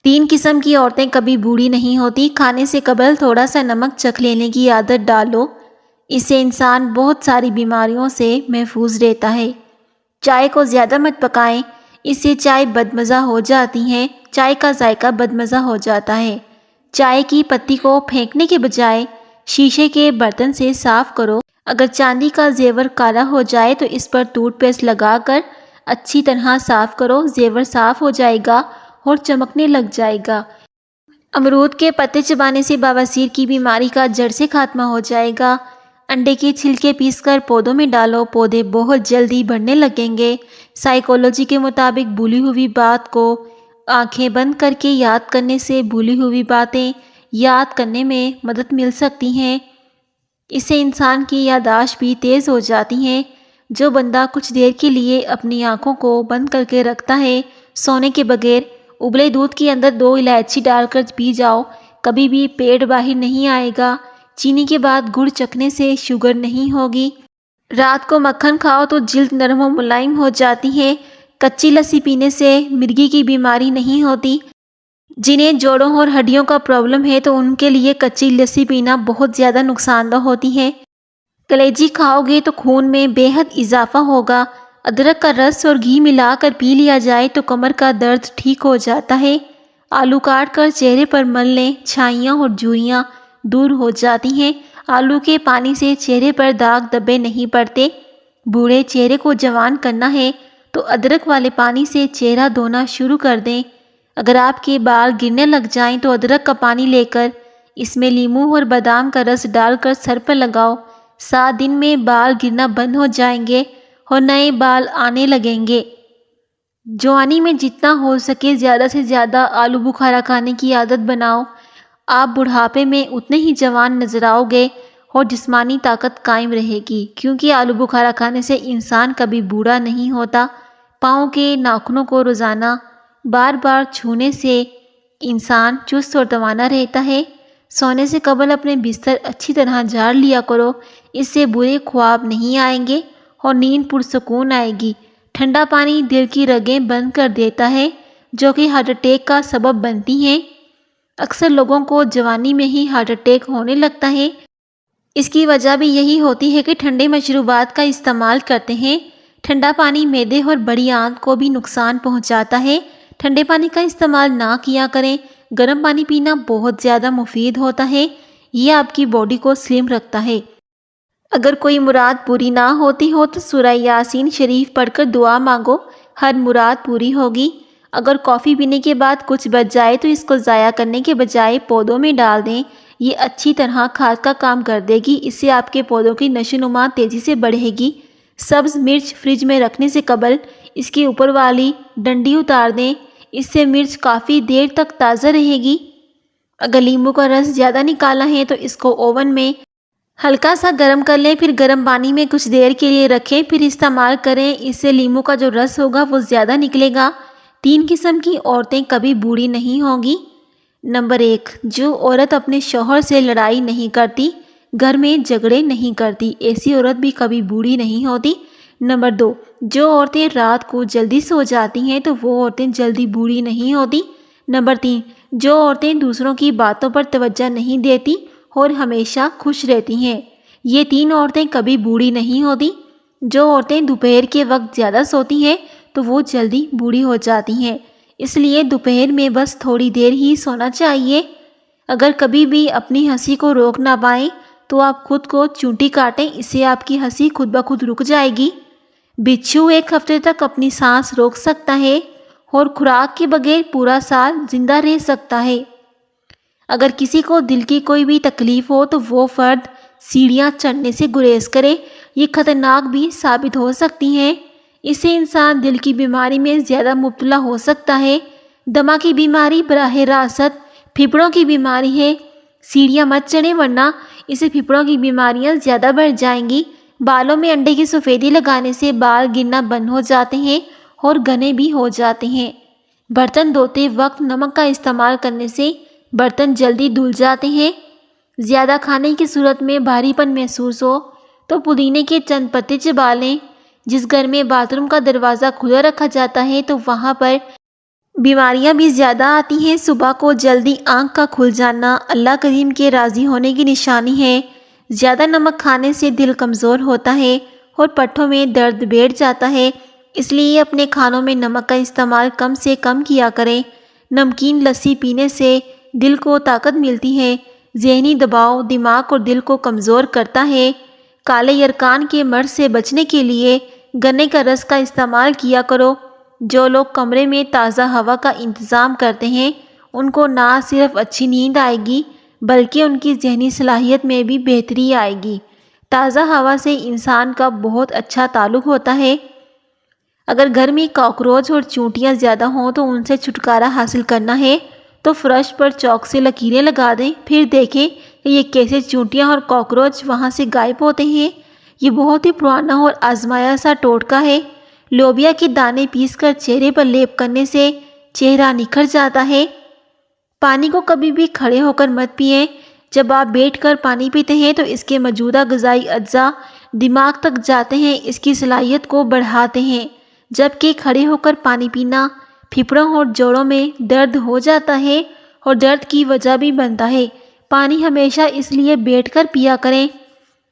3 قسم کی عورتیں کبھی بوڑھی نہیں ہوتی۔ کھانے سے قبل تھوڑا سا نمک چکھ لینے کی عادت ڈالو، اس سے انسان بہت ساری بیماریوں سے محفوظ رہتا ہے۔ چائے کو زیادہ مت پکائیں، اس سے چائے بدمزہ ہو جاتی ہے، چائے کا ذائقہ بدمزہ ہو جاتا ہے۔ چائے کی پتی کو پھینکنے کے بجائے شیشے کے برتن سے صاف کرو۔ اگر چاندی کا زیور کالا ہو جائے تو اس پر ٹوتھ پیسٹ لگا کر اچھی طرح صاف کرو، زیور صاف ہو جائے گا اور چمکنے لگ جائے گا۔ امرود کے پتے چبانے سے بواسیر کی بیماری کا جڑ سے خاتمہ ہو جائے گا۔ انڈے کے چھلکے پیس کر پودوں میں ڈالو، پودے بہت جلدی بڑھنے لگیں گے۔ سائیکالوجی کے مطابق بھولی ہوئی بات کو آنکھیں بند کر کے یاد کرنے سے بھولی ہوئی باتیں یاد کرنے میں مدد مل سکتی ہیں۔ اس سے انسان کی یادداشت بھی تیز ہو جاتی ہے۔ جو بندہ کچھ دیر کے لیے اپنی آنکھوں کو بند کر کے رکھتا ہے، سونے کے بغیر ابلے دودھ کے اندر 2 الائچی ڈال کر پی جاؤ، کبھی بھی پیٹ باہر نہیں آئے گا۔ چینی کے بعد گڑ چکھنے سے شوگر نہیں ہوگی۔ رات کو مکھن کھاؤ تو جلد نرم و ملائم ہو جاتی ہے۔ کچی لسی پینے سے مرگی کی بیماری نہیں ہوتی۔ جنہیں جوڑوں اور ہڈیوں کا پرابلم ہے تو ان کے لیے کچی لسی پینا بہت زیادہ نقصان دہ ہوتی ہے۔ کلیجی کھاؤ گے تو خون میں بے حد اضافہ ہوگا۔ ادرک کا رس اور گھی ملا کر پی لیا جائے تو کمر کا درد ٹھیک ہو جاتا ہے۔ آلو کاٹ کر چہرے پر مل لیں، چھائیاں اور جھریاں دور ہو جاتی ہیں۔ آلو کے پانی سے چہرے پر داغ دھبے نہیں پڑتے۔ بوڑھے چہرے کو جوان کرنا ہے تو ادرک والے پانی سے چہرہ دھونا شروع کر دیں۔ اگر آپ کے بال گرنے لگ جائیں تو ادرک کا پانی لے کر اس میں لیموں اور بادام کا رس ڈال کر سر پر لگاؤ۔ 7 دن میں بال گرنا بند ہو جائیں گے اور نئے بال آنے لگیں گے۔ جوانی میں جتنا ہو سکے زیادہ سے زیادہ آلو بخارا کھانے کی عادت بناؤ۔ آپ بڑھاپے میں اتنے ہی جوان نظر آؤ گے اور جسمانی طاقت قائم رہے گی، کیونکہ آلو بخارا کھانے سے انسان کبھی بوڑھا نہیں ہوتا۔ پاؤں کے ناخنوں کو روزانہ بار بار چھونے سے انسان چست اور توانا رہتا ہے۔ سونے سے قبل اپنے بستر اچھی طرح جھاڑ لیا کرو، اس سے برے خواب نہیں آئیں گے اور نیند پرسکون آئے گی۔ ٹھنڈا پانی دل کی رگیں بند کر دیتا ہے، جو کہ ہارٹ اٹیک کا سبب بنتی ہیں۔ اکثر لوگوں کو جوانی میں ہی ہارٹ اٹیک ہونے لگتا ہے۔ اس کی وجہ بھی یہی ہوتی ہے کہ ٹھنڈے مشروبات کا استعمال کرتے ہیں۔ ٹھنڈا پانی معدے اور بڑی آنت کو بھی نقصان پہنچاتا ہے۔ ٹھنڈے پانی کا استعمال نہ کیا کریں۔ گرم پانی پینا بہت زیادہ مفید ہوتا ہے، یہ آپ کی باڈی کو سلم رکھتا ہے۔ اگر کوئی مراد پوری نہ ہوتی ہو تو سورہ یاسین شریف پڑھ کر دعا مانگو، ہر مراد پوری ہوگی۔ اگر کافی پینے کے بعد کچھ بچ جائے تو اس کو ضائع کرنے کے بجائے پودوں میں ڈال دیں، یہ اچھی طرح کھاد کا کام کر دے گی۔ اس سے آپ کے پودوں کی نشو و نما تیزی سے بڑھے گی۔ سبز مرچ فریج میں رکھنے سے قبل اس کی اوپر والی ڈنڈی اتار دیں، اس سے مرچ کافی دیر تک تازہ رہے گی۔ اگر لیموں کا رس زیادہ نکالا ہے تو اس کو اوون میں ہلکا سا گرم کر لیں، پھر گرم پانی میں کچھ دیر کے لیے رکھیں، پھر استعمال کریں۔ اس سے لیموں کا جو رس ہوگا وہ زیادہ نکلے گا۔ 3 قسم کی عورتیں کبھی بوڑھی نہیں ہوگی۔ نمبر 1، جو عورت اپنے شوہر سے لڑائی نہیں کرتی، گھر میں جھگڑے نہیں کرتی، ایسی عورت بھی کبھی بوڑھی نہیں ہوتی۔ نمبر 2، جو عورتیں رات کو جلدی سو جاتی ہیں تو وہ عورتیں جلدی بوڑھی نہیں ہوتی۔ نمبر 3، جو عورتیں دوسروں کی باتوں پر توجہ نہیں دیتی اور ہمیشہ خوش رہتی ہیں، یہ 3 عورتیں کبھی بوڑھی نہیں ہوتی۔ جو عورتیں دوپہر کے وقت زیادہ سوتی ہیں تو وہ جلدی بوڑھی ہو جاتی ہیں، اس لیے دوپہر میں بس تھوڑی دیر ہی سونا چاہیے۔ اگر کبھی بھی اپنی ہنسی کو روک نہ پائیں تو آپ خود کو چونٹی کاٹیں، اس سے آپ کی ہنسی خود بخود رک جائے گی۔ بچھو 1 ہفتے تک اپنی سانس روک سکتا ہے اور خوراک کے بغیر پورا سال زندہ رہ سکتا ہے۔ اگر کسی کو دل کی کوئی بھی تکلیف ہو تو وہ فرد سیڑھیاں چڑھنے سے گریز کرے، یہ خطرناک بھی ثابت ہو سکتی ہیں۔ اس سے انسان دل کی بیماری میں زیادہ مبتلا ہو سکتا ہے۔ دمہ کی بیماری براہ راست پھیپھڑوں کی بیماری ہے۔ سیڑھیاں مت چڑھیں ورنہ اس سے پھیپھڑوں کی بیماریاں زیادہ بڑھ جائیں گی۔ بالوں میں انڈے کی سفیدی لگانے سے بال گرنا بند ہو جاتے ہیں اور گھنے بھی ہو جاتے ہیں۔ برتن دھوتے وقت نمک کا استعمال کرنے سے برتن جلدی دھل جاتے ہیں۔ زیادہ کھانے کی صورت میں بھاری پن محسوس ہو تو پودینے کے چند پتے چبا لیں۔ جس گھر میں باتھ روم کا دروازہ کھلا رکھا جاتا ہے تو وہاں پر بیماریاں بھی زیادہ آتی ہیں۔ صبح کو جلدی آنکھ کا کھل جانا اللہ کریم کے راضی ہونے کی نشانی ہے۔ زیادہ نمک کھانے سے دل کمزور ہوتا ہے اور پٹھوں میں درد بیٹھ جاتا ہے، اس لیے اپنے کھانوں میں نمک کا استعمال کم سے کم کیا کریں۔ نمکین لسی پینے سے دل کو طاقت ملتی ہے۔ ذہنی دباؤ دماغ اور دل کو کمزور کرتا ہے۔ کالے یرکان کے مرض سے بچنے کے لیے گنے کا رس کا استعمال کیا کرو۔ جو لوگ کمرے میں تازہ ہوا کا انتظام کرتے ہیں ان کو نہ صرف اچھی نیند آئے گی بلکہ ان کی ذہنی صلاحیت میں بھی بہتری آئے گی۔ تازہ ہوا سے انسان کا بہت اچھا تعلق ہوتا ہے۔ اگر گھر میں کاکروچ اور چونٹیاں زیادہ ہوں تو ان سے چھٹکارا حاصل کرنا ہے تو فرش پر چاک سے لکیریں لگا دیں، پھر دیکھیں کہ یہ کیسے چونٹیاں اور کاکروچ وہاں سے غائب ہوتے ہیں۔ یہ بہت ہی پرانا اور آزمایا سا ٹوٹکا ہے۔ لوبیا کے دانے پیس کر چہرے پر لیپ کرنے سے چہرہ نکھر جاتا ہے۔ پانی کو کبھی بھی کھڑے ہو کر مت پئیں۔ جب آپ بیٹھ کر پانی پیتے ہیں تو اس کے موجودہ غذائی اجزاء دماغ تک جاتے ہیں، اس کی صلاحیت کو بڑھاتے ہیں، جبکہ کھڑے ہو کر پانی پینا پھیپھڑوں اور جوڑوں میں درد ہو جاتا ہے اور درد کی وجہ بھی بنتا ہے۔ پانی ہمیشہ اس لیے بیٹھ کر پیا کریں۔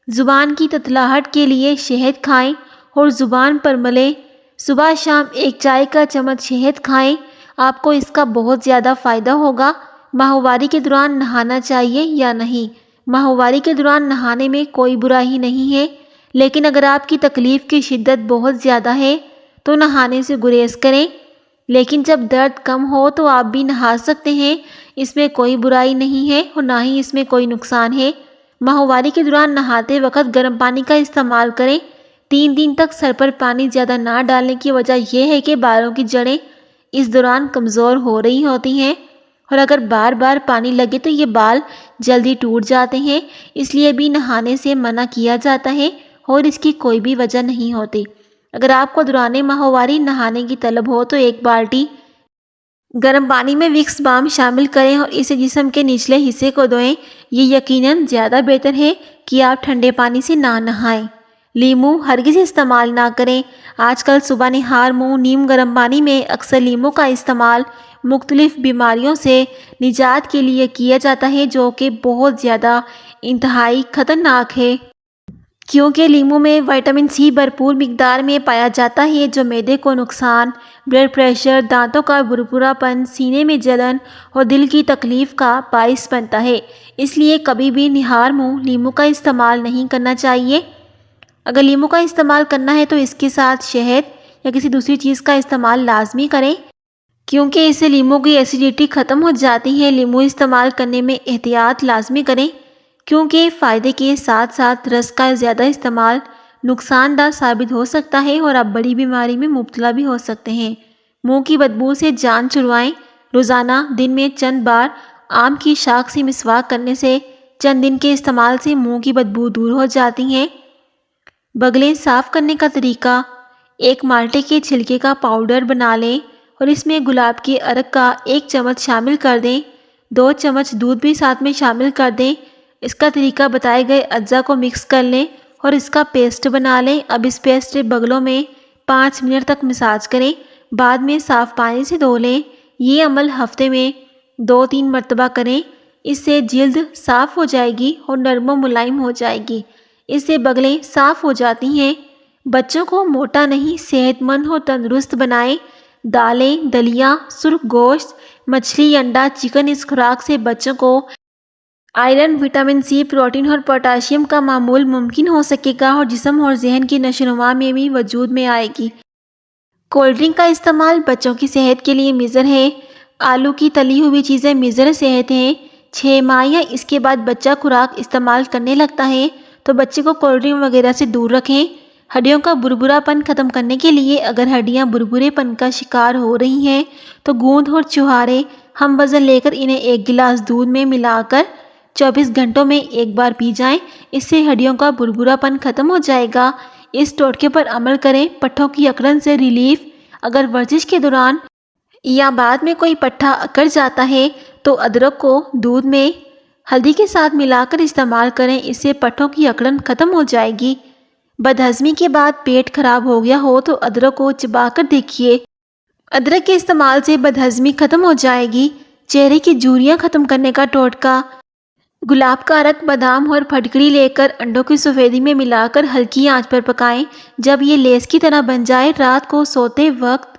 زبان کی تتلاہٹ کے لیے شہد کھائیں اور زبان پر ملیں۔ صبح شام ایک چائے کا چمچ شہد کھائیں، آپ کو اس کا بہت زیادہ فائدہ ہوگا۔ ماہواری کے دوران نہانا چاہیے یا نہیں؟ ماہواری کے دوران نہانے میں کوئی برائی نہیں ہے، لیکن اگر آپ کی تکلیف کی شدت بہت زیادہ ہے تو نہانے سے گریز کریں۔ لیکن جب درد کم ہو تو آپ بھی نہا سکتے ہیں، اس میں کوئی برائی نہیں ہے اور نہ ہی اس میں کوئی نقصان ہے۔ ماہواری کے دوران نہاتے وقت گرم پانی کا استعمال کریں۔ 3 دن تک سر پر پانی زیادہ نہ ڈالنے کی وجہ یہ ہے کہ بالوں کی جڑیں اس دوران کمزور ہو رہی ہوتی ہیں اور اگر بار بار پانی لگے تو یہ بال جلدی ٹوٹ جاتے ہیں، اس لیے بھی نہانے سے منع کیا جاتا ہے اور اس کی کوئی بھی وجہ نہیں ہوتی۔ اگر آپ کو دوران ماہواری نہانے کی طلب ہو تو 1 بالٹی گرم پانی میں وکس بام شامل کریں اور اسے جسم کے نچلے حصے کو دھوئیں۔ یہ یقیناً زیادہ بہتر ہے کہ آپ ٹھنڈے پانی سے نہ نہائیں۔ لیموں ہرگز استعمال نہ کریں۔ آج کل صبح نہار منہ نیم گرم پانی میں اکثر لیموں کا استعمال مختلف بیماریوں سے نجات کے لیے کیا جاتا ہے، جو کہ بہت زیادہ انتہائی خطرناک ہے، کیونکہ لیموں میں وٹامن سی بھرپور مقدار میں پایا جاتا ہے جو معدے کو نقصان، بلڈ پریشر، دانتوں کا بھربھرا پن، سینے میں جلن اور دل کی تکلیف کا باعث بنتا ہے۔ اس لیے کبھی بھی نہار منہ لیموں کا استعمال نہیں کرنا چاہیے۔ اگر لیموں کا استعمال کرنا ہے تو اس کے ساتھ شہد یا کسی دوسری چیز کا استعمال لازمی کریں، کیونکہ اس سے لیموں کی ایسیڈیٹی ختم ہو جاتی ہے۔ لیموں استعمال کرنے میں احتیاط لازمی کریں، کیونکہ فائدے کے ساتھ ساتھ رس کا زیادہ استعمال نقصان دہ ثابت ہو سکتا ہے اور آپ بڑی بیماری میں مبتلا بھی ہو سکتے ہیں۔ منہ کی بدبو سے جان چھڑوائیں۔ روزانہ دن میں چند بار آم کی شاخ سے مسواک کرنے سے چند دن کے استعمال سے منہ کی بدبو دور ہو جاتی ہیں۔ بغلیں صاف کرنے کا طریقہ: 1 مالٹے کے چھلکے کا پاؤڈر بنا لیں اور اس میں گلاب کے عرق کا 1 چمچ شامل کر دیں۔ 2 چمچ دودھ بھی ساتھ میں شامل کر دیں۔ اس کا طریقہ بتائے گئے اجزاء کو مکس کر لیں اور اس کا پیسٹ بنا لیں۔ اب اس پیسٹ بغلوں میں 5 منٹ تک مساج کریں، بعد میں صاف پانی سے دھو لیں۔ یہ عمل ہفتے میں 2-3 مرتبہ کریں، اس سے جلد صاف ہو جائے گی اور نرم و ملائم ہو جائے گی۔ اس سے بغلیں صاف ہو جاتی ہیں۔ بچوں کو موٹا نہیں، صحت مند اور تندرست بنائیں۔ دالیں، دلیہ، سرخ گوشت، مچھلی، انڈا، چکن، اس خوراک سے بچوں کو آئرن، وٹامن سی، پروٹین اور پوٹاشیم کا معمول ممکن ہو سکے گا اور جسم اور ذہن کی نشو و نما میں بھی وجود میں آئے گی۔ کولڈ ڈرنک کا استعمال بچوں کی صحت کے لیے مضر ہے۔ آلو کی تلی ہوئی چیزیں مضر صحت ہیں۔ 6 ماہ یا اس کے بعد بچہ خوراک استعمال کرنے لگتا ہے تو بچے کو کولڈ ڈرنک وغیرہ سے دور رکھیں۔ ہڈیوں کا بھربھرا پن ختم کرنے کے لیے اگر ہڈیاں بھربھرے پن کا شکار ہو رہی ہیں تو گوند اور چھہارے ہم وزن لے کر انہیں 1 گلاس دودھ میں ملا کر 24 گھنٹوں میں 1 بار پی جائیں، اس سے ہڈیوں کا بھربھرا پن ختم ہو جائے گا۔ اس ٹوٹکے پر عمل کریں۔ پٹھوں کی اکڑن سے ریلیف: اگر ورزش کے دوران یا بعد میں کوئی پٹھا اکڑ جاتا ہے تو ادرک کو دودھ میں ہلدی کے ساتھ ملا کر استعمال کریں، اس سے پٹھوں کی اکڑن ختم ہو جائے گی۔ بدہضمی کے بعد پیٹ خراب ہو گیا ہو تو ادرک کو چبا کر دیکھیے، ادرک کے استعمال سے بدہضمی ختم ہو جائے گی۔ چہرے کی جھریاں ختم کرنے کا ٹوٹکا: گلاب کا عرق، بادام اور پھٹکری لے کر انڈوں کی سفیدی میں ملا کر ہلکی آنچ پر پکائیں۔ جب یہ لیس کی طرح بن جائے، رات کو سوتے وقت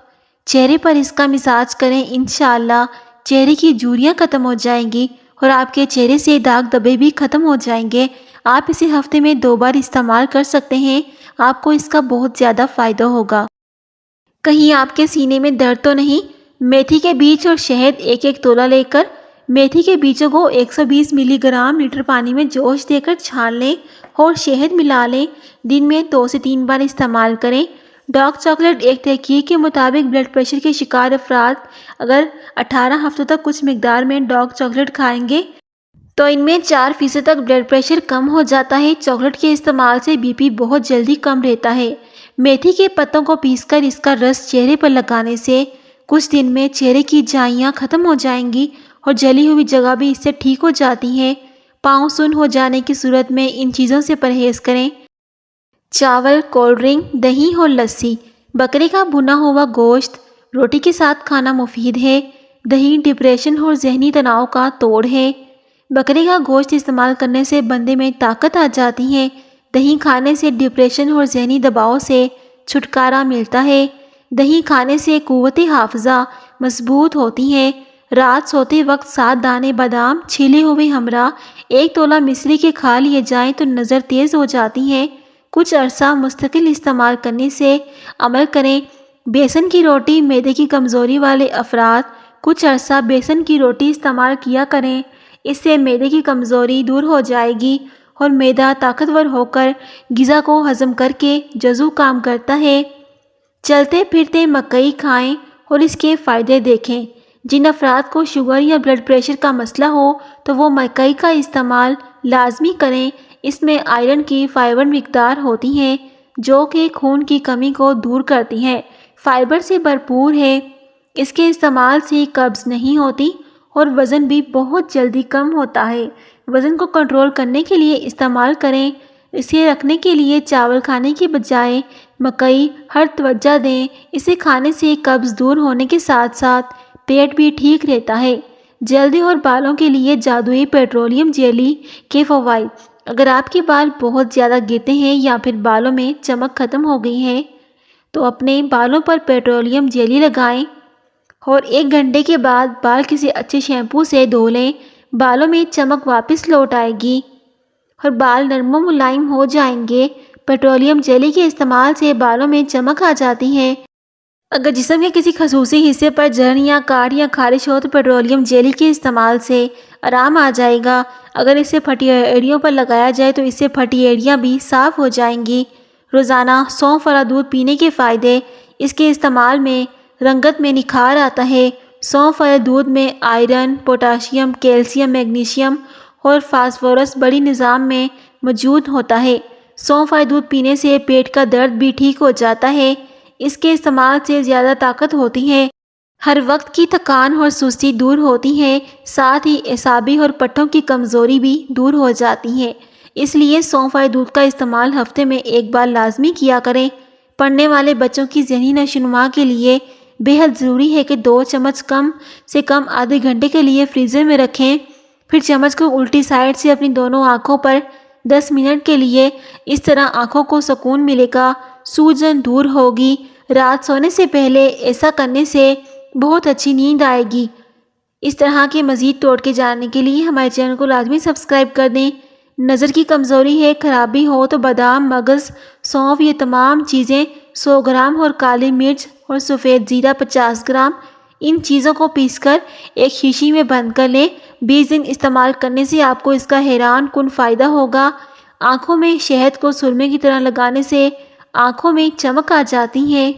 چہرے پر اس کا مساج کریں۔ انشاءاللہ چہرے کی جھریاں ختم ہو جائیں گی اور آپ کے چہرے سے داغ دھبے بھی ختم ہو جائیں گے۔ آپ اسے ہفتے میں 2 بار استعمال کر سکتے ہیں۔ آپ کو اس کا بہت زیادہ فائدہ ہوگا۔ کہیں آپ کے سینے میں درد تو نہیں؟ میتھی کے بیج اور شہد ایک تولہ لے کر میتھی کے بیجوں کو 120 ملی گرام لیٹر پانی میں جوش دے کر چھان لیں اور شہد ملا لیں۔ دن میں 2 سے 3 بار استعمال کریں۔ ڈارک چاکلیٹ: ایک تحقیق کے مطابق بلڈ پریشر کے شکار افراد اگر 18 ہفتوں تک کچھ مقدار میں ڈارک چاکلیٹ کھائیں گے تو ان میں 4% تک بلڈ پریشر کم ہو جاتا ہے۔ چاکلیٹ کے استعمال سے بی پی بہت جلدی کم رہتا ہے۔ میتھی کے پتوں کو پیس کر اس کا رس چہرے پر لگانے سے کچھ دن میں چہرے کی جائیاں ختم ہو جائیں گی اور جلی ہوئی جگہ بھی اس سے ٹھیک ہو جاتی ہیں۔ پاؤں سن ہو جانے کی صورت میں ان چیزوں سے پرہیز کریں: چاول، کولڈ ڈرنک، دہی اور لسی۔ بکرے کا بھنا ہوا گوشت روٹی کے ساتھ کھانا مفید ہے۔ دہی ڈپریشن اور ذہنی تناؤ کا توڑ ہے۔ بکرے کا گوشت استعمال کرنے سے بندے میں طاقت آ جاتی ہے۔ دہی کھانے سے ڈپریشن اور ذہنی دباؤ سے چھٹکارا ملتا ہے۔ دہی کھانے سے قوت حافظہ مضبوط ہوتی ہے۔ رات سوتے وقت 7 دانے بادام چھیلے ہوئے ہمراہ 1 تولہ مصری کے کھا لیے جائیں تو نظر تیز ہو جاتی ہے۔ کچھ عرصہ مستقل استعمال کرنے سے عمل کریں۔ بیسن کی روٹی: معدے کی کمزوری والے افراد کچھ عرصہ بیسن کی روٹی استعمال کیا کریں۔ اس سے معدے کی کمزوری دور ہو جائے گی اور معدہ طاقتور ہو کر غذا کو ہضم کر کے جزو کام کرتا ہے۔ چلتے پھرتے مکئی کھائیں اور اس کے فائدے دیکھیں۔ جن افراد کو شوگر یا بلڈ پریشر کا مسئلہ ہو تو وہ مکئی کا استعمال لازمی کریں۔ اس میں آئرن کی فائبر مقدار ہوتی ہے جو کہ خون کی کمی کو دور کرتی ہے۔ فائبر سے بھرپور ہے۔ اس کے استعمال سے قبض نہیں ہوتی اور وزن بھی بہت جلدی کم ہوتا ہے۔ وزن کو کنٹرول کرنے کے لیے استعمال کریں۔ اسے رکھنے کے لیے چاول کھانے کے بجائے مکئی ہر توجہ دیں۔ اسے کھانے سے قبض دور ہونے کے ساتھ ساتھ پیٹ بھی ٹھیک رہتا ہے۔ جلدی اور بالوں کے لیے جادوئی پیٹرولیم جیلی کے فوائد: اگر آپ کے بال بہت زیادہ گرتے ہیں یا پھر بالوں میں چمک ختم ہو گئی ہے تو اپنے بالوں پر پیٹرولیم جیلی لگائیں اور 1 گھنٹے کے بعد بال کسی اچھے شیمپو سے دھو لیں۔ بالوں میں چمک واپس لوٹ آئے گی اور بال نرم و ملائم ہو جائیں گے۔ پیٹرولیم جیلی کے استعمال سے بالوں میں چمک آ جاتی ہے۔ اگر جسم کے کسی خصوصی حصے پر جلن یا کاٹ یا خارش ہو تو پیٹرولیم جیلی کے استعمال سے آرام آ جائے گا۔ اگر اسے پھٹی ایڑیوں پر لگایا جائے تو اس سے پھٹی ایڑیاں بھی صاف ہو جائیں گی۔ روزانہ سونف والا دودھ پینے کے فائدے: اس کے استعمال میں رنگت میں نکھار آتا ہے۔ سونف والے دودھ میں آئرن، پوٹاشیم، کیلشیم، میگنیشیم اور فاسفورس بڑی نظام میں موجود ہوتا ہے۔ سونف والے دودھ پینے سے پیٹ کا درد بھی ٹھیک ہو جاتا ہے۔ اس کے استعمال سے زیادہ طاقت ہوتی ہے۔ ہر وقت کی تھکان اور سستی دور ہوتی ہے۔ ساتھ ہی اعصابی اور پٹھوں کی کمزوری بھی دور ہو جاتی ہے۔ اس لیے سونف والے دودھ کا استعمال ہفتے میں 1 بار لازمی کیا کریں۔ پڑھنے والے بچوں کی ذہنی نشوونما کے لیے بے حد ضروری ہے کہ 2 چمچ کم سے کم آدھے گھنٹے کے لیے فریزر میں رکھیں۔ پھر چمچ کو الٹی سائڈ سے اپنی دونوں آنکھوں پر 10 منٹ کے لیے، اس طرح آنکھوں کو سکون ملے گا، سوجن دور ہوگی۔ رات سونے سے پہلے ایسا کرنے سے بہت اچھی نیند آئے گی۔ اس طرح کے مزید ٹوٹکے جاننے کے لیے ہمارے چینل کو لازمی سبسکرائب کر دیں۔ نظر کی کمزوری ہے، خرابی ہو تو بادام، مغز، سونف یہ تمام چیزیں 100 گرام اور کالی مرچ اور سفید زیرہ 50 گرام، ان چیزوں کو پیس کر ایک شیشی میں بند کر لیں۔ 20 دن استعمال کرنے سے آپ کو اس کا حیران کن فائدہ ہوگا۔ آنکھوں میں شہد کو سرمے کی طرح لگانے سے آنکھوں میں چمک آ جاتی ہے۔